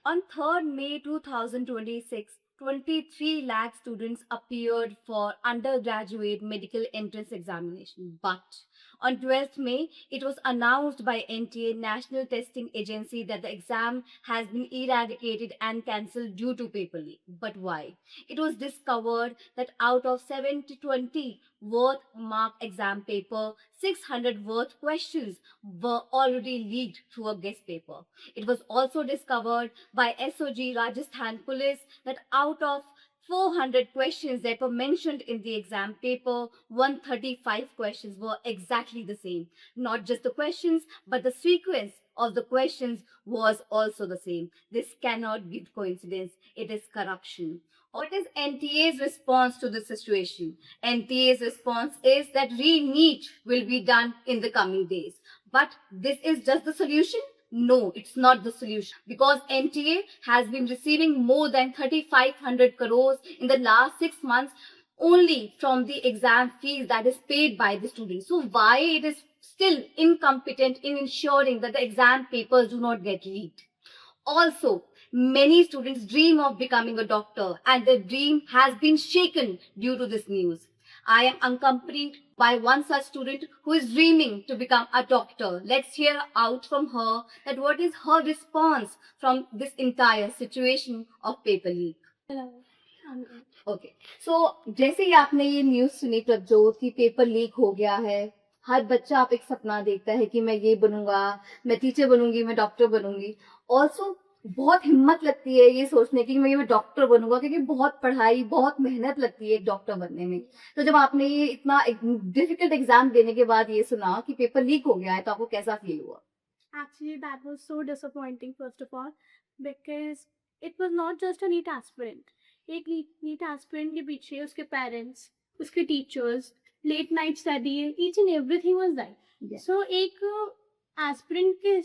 On 3rd May 2026, 23 lakh students appeared for undergraduate medical entrance examination. But on 12th May, it was announced by NTA National Testing Agency that the exam has been eradicated and cancelled due to paper leak. But why? It was discovered that out of 720 worth mark exam paper, 600 worth questions were already leaked through a guest paper. It was also discovered by SOG Rajasthan Police that out of 400 questions that were mentioned in the exam paper, 135 questions were exactly the same. Not just the questions, but the sequence of the questions was also the same. This cannot be coincidence, it is corruption. What is NTA's response to this situation? NTA's response is that re-NEET will be done in the coming days. But this is just the solution? No, it's not the solution because NTA has been receiving more than 3,500 crores in the last 6 months only from the exam fees that is paid by the students. So why it is still incompetent in ensuring that the exam papers do not get leaked? Also, many students dream of becoming a doctor and their dream has been shaken due to this news. I am accompanied by one such student who is dreaming to become a doctor. Let's hear out from her that what is her response from this entire situation of paper leak. Hello, I'm good. Okay so जैसे ही आपने ये news सुनी प्रभजोत की paper leak हो गया है, हर बच्चा आप एक सपना देखता है कि मैं ये बनूंगा, मैं टीचर बनूंगी, मैं डॉक्टर बनूंगी। ऑल्सो बहुत हिम्मत लगती है ये सोचने की कि मैं डॉक्टर बनूंगा, क्योंकि बहुत पढ़ाई बहुत मेहनत लगती है एक डॉक्टर बनने में। तो जब आपने ये इतना डिफिकल्ट एग्जाम देने के बाद ये सुना कि पेपर लीक हो गया है, तो आपको कैसा फील हुआ? Actually, that was so disappointing, first of all, because it was not just a NEET aspirant. एक NEET aspirant के पीछे उसके parents, उसके teachers, late night study, each and everything was that. Yes. So एक aspirant के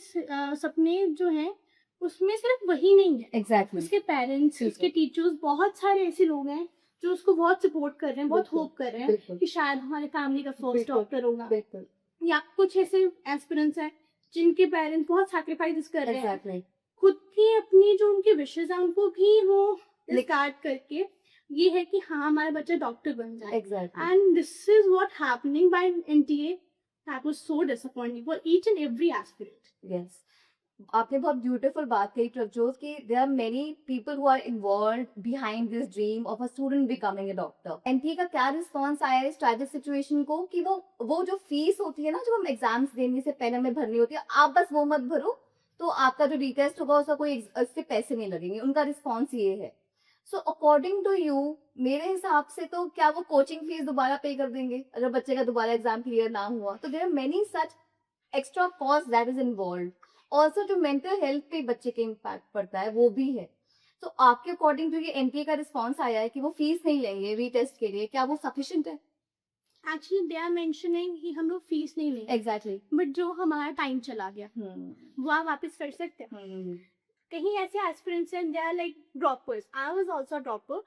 सपने जो हैं उसमें सिर्फ वही नहीं है, एग्जैक्टली उसके पेरेंट्स, उसके टीचर्स, बहुत सारे ऐसे लोग हैं जो उसको बहुत सपोर्ट कर रहे हैं, बहुत बिल्कुल, होप कर रहे हैं बिल्कुल कि शायद हमारे फैमिली का फर्स्ट बिल्कुल, डॉक्टर होगा। बिल्कुल या कुछ ऐसे एस्पिरेंट्स हैं जिनके पेरेंट्स बहुत सैक्रिफाइस कर रहे हैं, एग्जैक्टली खुद की अपनी जो उनके विशेष हैं उनको भी वो रिगार्ड करके ये है कि हाँ हमारा बच्चा डॉक्टर बन जाए। Exactly and this is what happening by NTA. That was so disappointing for each and every aspirant. Yes, आपने बहुत ब्यूटीफुल बात कही प्रभजोत की there are many people who are involved behind this dream of a student becoming a doctor. NTA का क्या response आया इस tragic situation को कि वो जो फीस होती है ना, जब हम एग्जाम्स देने से पहले हमें भरनी होती है, आप बस वो मत भरो, तो आपका जो रिटेस्ट होगा उसका कोई उससे पैसे नहीं लगेंगे। उनका रिस्पॉन्स ये है। सो अकॉर्डिंग टू यू, मेरे हिसाब से तो क्या वो कोचिंग फीस दोबारा पे कर देंगे अगर बच्चे का दोबारा एग्जाम क्लियर ना हुआ? तो there are many such extra cost that is involve. Also जो मेंटल हेल्थ पे बच्चे के इम्पैक्ट पड़ता है वो भी है। तो आपके अकॉर्डिंग जो ये एनटीए का रिस्पॉन्स आया है कि वो फीस नहीं लेंगे रीटेस्ट के लिए, क्या वो सफिशिएंट है? एक्चुअली दे आर मेंशनिंग कि हम लोग फीस नहीं लेंगे, एग्जैक्टली बट जो हमारा टाइम चला गया वो आप वापस कर सकते हैं। कहीं ऐसे एस्पिरेंट्स हैं they are like droppers. I was also dropper,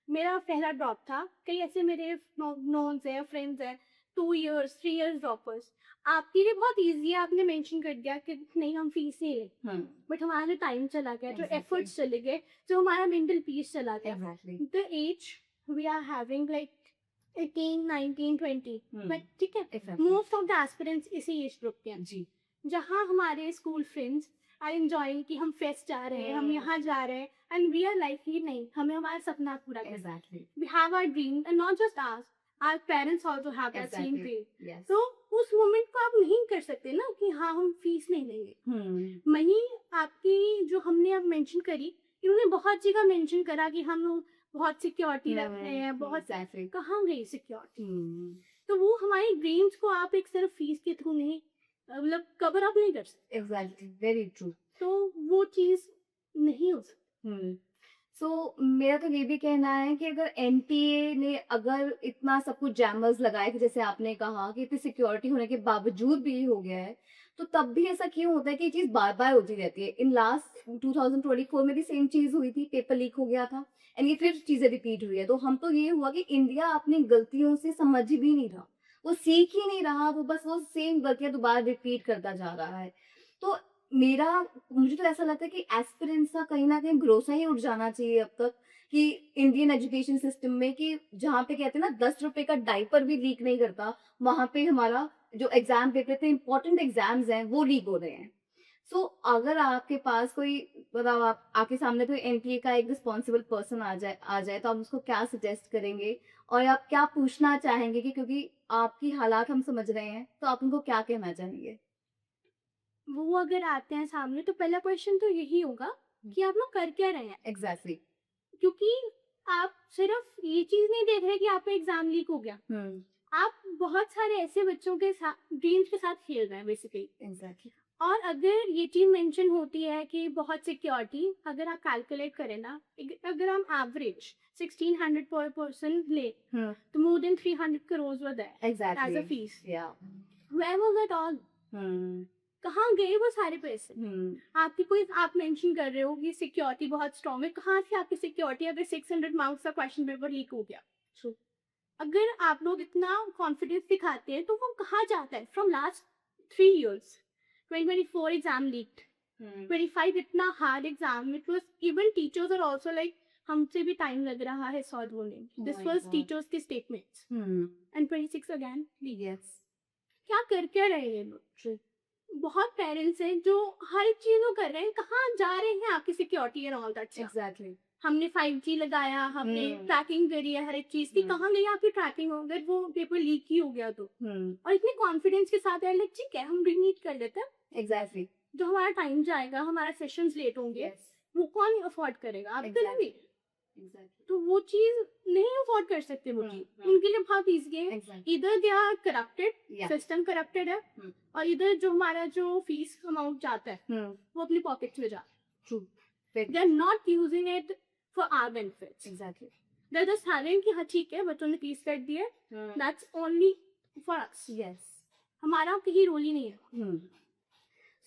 मेरा पहला ड्रॉप था। कई ऐसे मेरे नोन्स हैं, फ्रेंड्स हैं, 2 इयर्स 3 इयर्स ड्रॉपर्स। आपके लिए बहुत इजी है, आपने मेंशन कर दिया कि नहीं हम फीस नहीं ले, बट हमारा जो टाइम चला गया, जो एफर्ट्स चले गए, जो हमारा मेंटल पीस चला गया, the age we are having like 18 19 20, but ठीक है मोस्ट ऑफ द एस्पिरेंट्स इसी एज ग्रुप के हैं जी। जहाँ हमारे स्कूल फ्रेंड्स आर एंजॉयिंग कि हम फेस्ट जा रहे हैं, हम यहाँ जा रहे हैं, एंड वी आर लाइक ही नहीं, हमें हमारा सपना पूरा करना है। Exactly we have our dream and not just ours, our parents also have that same dream. Yes तो उस मोमेंट को आप नहीं कर सकते ना कि हाँ हम फीस नहीं लेंगे। मनी आपकी जो हमने अब मेंशन करी, इन्होंने बहुत जगह मेंशन करा कि हम लोग बहुत सिक्योरिटी रख रहे हैं, बहुत कहाँ गई सिक्योरिटी? तो वो हमारी ड्रीम्स को आप एक सिर्फ फीस के थ्रू नहीं मतलब कवर अप नहीं कर सकते। Exactly very true. तो वो चीज नहीं हो सकती। सो मेरा तो ये भी कहना है कि अगर एनटीए ने अगर इतना सब कुछ जैमर्स लगाए कि जैसे आपने कहा कि इतनी सिक्योरिटी होने के बावजूद भी ये हो गया है, तो तब भी ऐसा क्यों होता है कि ये चीज बार बार होती रहती है? इन लास्ट 2024 में भी सेम चीज हुई थी, पेपर लीक हो गया था एंड ये फिर चीजें रिपीट हुई है। तो हम तो ये हुआ कि इंडिया अपनी गलतियों से समझ भी नहीं रहा, वो सीख ही नहीं रहा, वो बस वो सेम गलतियां दोबारा रिपीट करता जा रहा है। तो मेरा मुझे तो ऐसा लगता है कि एस्पिरेंट्स का कहीं न कहीं भरोसा ही उठ जाना चाहिए अब तक कि इंडियन एजुकेशन सिस्टम में कि जहाँ पे कहते हैं ना ₹10 का डायपर भी लीक नहीं करता, वहाँ पे हमारा जो एग्ज़ाम पेपर इतने इम्पोर्टेंट एग्ज़ाम्स हैं, वो लीक हो रहे हैं। सो अगर आपके पास कोई मतलब आप आपके सामने कोई एनटीए का एक रिस्पॉन्सिबल पर्सन आ जाए तो आप उसको क्या सजेस्ट करेंगे? और आप क्या पूछना चाहेंगे कि क्योंकि आपकी हालात हम समझ रहे हैं, तो आप उनको क्या कहना चाहेंगे? वो अगर आते हैं सामने तो पहला क्वेश्चन तो यही होगा कि आप लोग कर क्या रहे हैं? एग्ज़ैक्टली। क्योंकि आप सिर्फ ये चीज़ नहीं देख रहे कि आपका एग्ज़ाम लीक हो गया। हुँ, आप बहुत सारे ऐसे बच्चों के साथ ड्रीम्स के साथ खेल रहे हैं बेसिकली। एग्ज़ैक्टली। और अगर ये चीज़ मेंशन होती है कि बहुत सिक्योरिटी अगर आप कैलकुलेट करें ना, अगर हम एवरेज 1600 पर पर्सन ले हुँ, तो more than 300 crore were there age exactly. A fees. Yeah where was it all? हुँ, कहाँ गए वो सारे पैसे? हुँ, आपकी कोई आप मेंशन कर रहे हो कि सिक्योरिटी बहुत स्ट्रांग है, कहाँ से आपकी सिक्योरिटी अगर 600 मार्क्स का क्वेश्चन पेपर लीक हो गया? ट्रू। अगर आप लोग इतना कॉन्फिडेंस दिखाते हैं तो वो कहाँ जाता है? From last 3 years 2024 exam leaked, hmm, 25 इतना hard exam, it was even teachers are also like हमसे भी टाइम लग रहा है सॉल्व होने में। Oh this my was god! Teachers के statements hmm, and 26 again leak. Yes, क्या कर क्या रहे हैं लोग? ट्रू। बहुत पेरेंट्स हैं जो हर एक चीज वो कर रहे हैं, कहाँ जा रहे हैं आपकी security and all that. Exactly. हमने 5G लगाया, हमने हुँ, ट्रैकिंग करी है हर एक चीज की, हुँ, कहाँ गई आपकी ट्रैकिंग अगर वो पेपर लीक ही हो गया तो? हुँ, और इतने कॉन्फिडेंस के साथ है लाइक ठीक है हम रीनीट कर लेते हैं, एग्ज़ैक्टली। जो हमारा टाइम जाएगा, हमारा सेशंस लेट होंगे, येस, वो कौन अफोर्ड करेगा? आप एग्ज़ैक्टली, करेंगे? एग्ज़ैक्टली। तो वो चीज नहीं अफोर्ड कर सकते वो हुँ, चीज, हुँ, उनके लिए बहुत ईजी है। एग्ज़ैक्टली। इधर दे आर करप्टेड, या सिस्टम करप्टेड है, हुँ, और इधर जो हमारा जो फीस अमाउंट जाता है हुँ, वो अपनी पॉकेट्स में जाता ट्रू। है। फिर they are not using it for our benefits. Exactly. They are just having कि हाँ ठीक है बच्चों ने फीस कट दी है, hmm, that's only for us. Yes. हमारा कहीं रोल ही नहीं है। हुँ।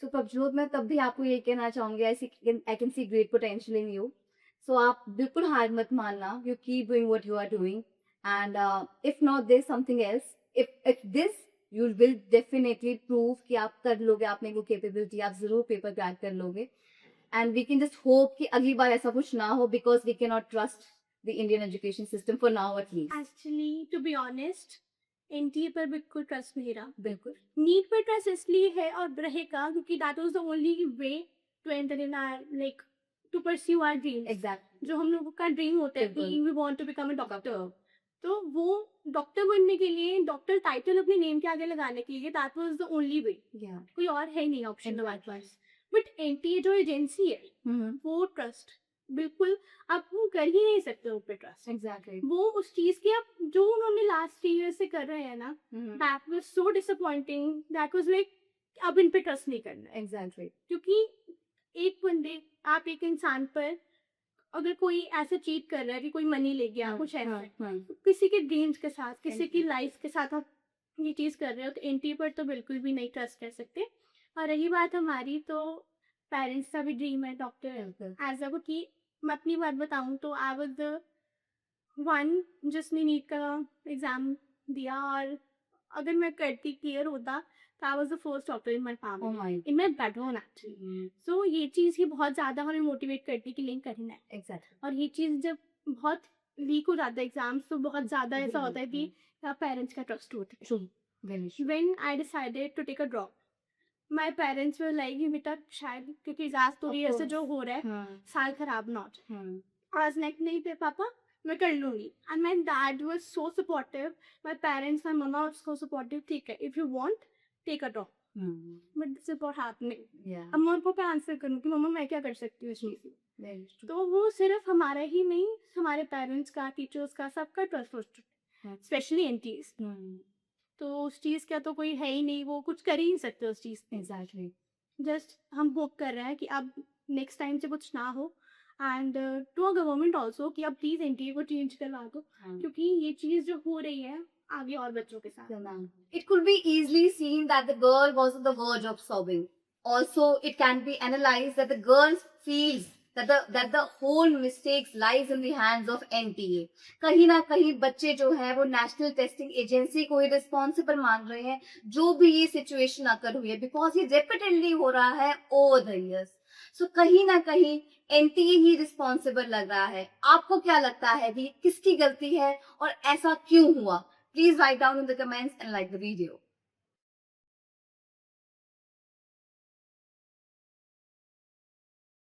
सो प्रभजोत मैं तब भी आपको ये कहना चाहूँगी I can see great potential in you. So आप बिल्कुल हार मत मानना, you keep doing what you are doing and if not there is something else, if this you will definitely prove कि आप कर लोगे, आप में वो कैपेबिलिटी, आप ज़रूर पेपर क्रैक कर लोगे and we can just hope कि अगली बार ऐसा कुछ ना हो because we can not trust the Indian education system for now at least. Actually to be honest NTA पर बिल्कुल ट्रस्ट नहीं रहा। बिल्कुल। नीट पर ट्रस्ट इसलिए है और रहेगा क्योंकि that was the only way to enter in our like to pursue our dreams. Exactly. जो हम लोगों का ड्रीम होता है कि बिल्कुल। We want to become a doctor, तो वो डॉक्टर बनने के लिए डॉक्टर टाइटल अपने नेम के आगे लगाने के लिए दैट वाज द ओनली वे। या कोई और है नहीं ऑप्शन हमारे एग्ज़ैक्टली। पास। बट एनटीए जो एजेंसी है हुँ, वो ट्रस्ट बिल्कुल आप वो कर ही नहीं सकते उन पे ट्रस्ट। एग्ज़ैक्टली। वो उस चीज की आप जो उन्होंने लास्ट 3 ईयर से कर रहे हैं ना, hmm, that was so disappointing, that was like अब इन पे ट्रस्ट नहीं करना है। एग्ज़ैक्टली। क्योंकि एक बंदे आप एक इंसान पर अगर कोई ऐसे चीट कर रहा है कि कोई मनी ले गया हाँ, कुछ ऐसा हाँ, है, हाँ। तो किसी के ड्रीम्स के साथ किसी की Exactly. लाइफ के साथ आप ये चीज कर रहे हो तो एनटी पर तो बिल्कुल भी नहीं ट्रस्ट कर सकते। और रही बात हमारी तो पेरेंट्स का भी ड्रीम है डॉक्टर बिल्कुल। एज अ कि मैं अपनी बात बताऊं तो आई वाज द वन जिसने नीट का एग्जाम दिया, और अगर मैं करती क्लियर होता तो I was the first doctor in my oh family, my in my background actually. Hmm, so ये चीज़ ही बहुत ज़्यादा हमें मोटिवेट करती है कि नहीं करना है। एग्ज़ैक्टली। और ये चीज़ जब बहुत लीक हो जाता है एग्जाम्स तो बहुत ज़्यादा ऐसा होता है कि पेरेंट्स का ट्रस्ट टूट true, very true. When I decided to take a drop, my parents were like कि बेटा शायद क्योंकि एग्जाम थोड़ी ऑफ ऐसे जो कोर्स। हो रहा है हाँ, साल खराब ना हो जाए। हाँ, आज लाइक नहीं पे पापा मैं कर लूंगी, and my dad was so supportive, my parents my mamma was so supportive, ठीक है if you want take a drop. हुँ, but this is what happening. Yeah अब मैं उनको पे आंसर करूँ कि मम्मा मैं क्या कर सकती हूँ इस चीज़ में? Very true. तो वो सिर्फ हमारा ही नहीं, हमारे पेरेंट्स का, टीचर्स का, सबका ट्रस्ट हो चुका है, स्पेशली एनटीज। हुँ, तो उस चीज़ का तो कोई है ही नहीं, वो कुछ कर ही नहीं सकते उस चीज़ पे। एग्ज़ैक्टली। जस्ट हम होप कर रहे हैं कि अब नेक्स्ट टाइम से कुछ ना हो, and to a government also कि अब प्लीज़ एनटीए को चेंज करवा दो, हाँ, क्योंकि ये चीज़ जो हो रही है आगे और बच्चों के साथ। It could be easily seen that the girl was on the verge of sobbing. Also, it can be analyzed that the girl feels that the whole mistakes lies in the hands of NTA. कहीं ना कहीं बच्चे जो है वो national testing agency को ही responsible मान रहे हैं जो भी ये सिचुएशन आकर हुई है, बिकॉज ये रिपीटेडली हो रहा है ओवर द इयर्स. सो कहीं ना कहीं एनटीए ही रिस्पॉन्सिबल लग रहा है. आपको क्या लगता है कि किसकी गलती है और ऐसा क्यों हुआ? Please write down in the comments and like the video.